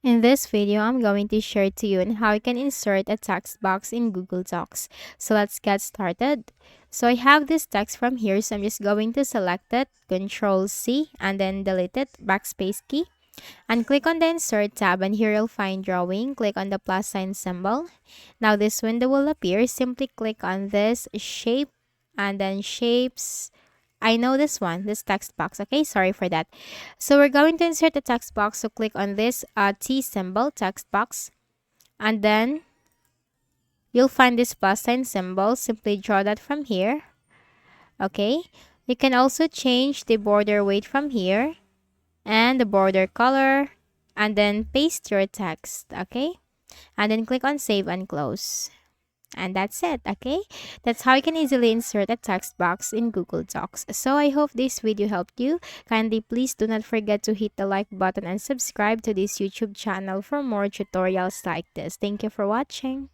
In this video, I'm going to share to you on how you can insert a text box in Google Docs. So let's get started. So I have this text from here, so I'm just going to select it, Control C, and then delete it, backspace key, and click on the Insert tab, and here you'll find Drawing. Click on the plus sign symbol. Now this window will appear. Simply click on this shape, and then Shapes. I know this one, this text box. Okay, sorry for that. So we're going to insert the text box. So click on this T symbol, text box, and then you'll find this plus sign symbol. Simply draw that from here. Okay, you can also change the border weight from here and the border color, and then paste your text. Okay, and then click on Save and Close. And that's it, okay? That's how you can easily insert a text box in Google Docs. So I hope this video helped you. Kindly please do not forget to hit the like button and subscribe to this YouTube channel for more tutorials like this. Thank you for watching.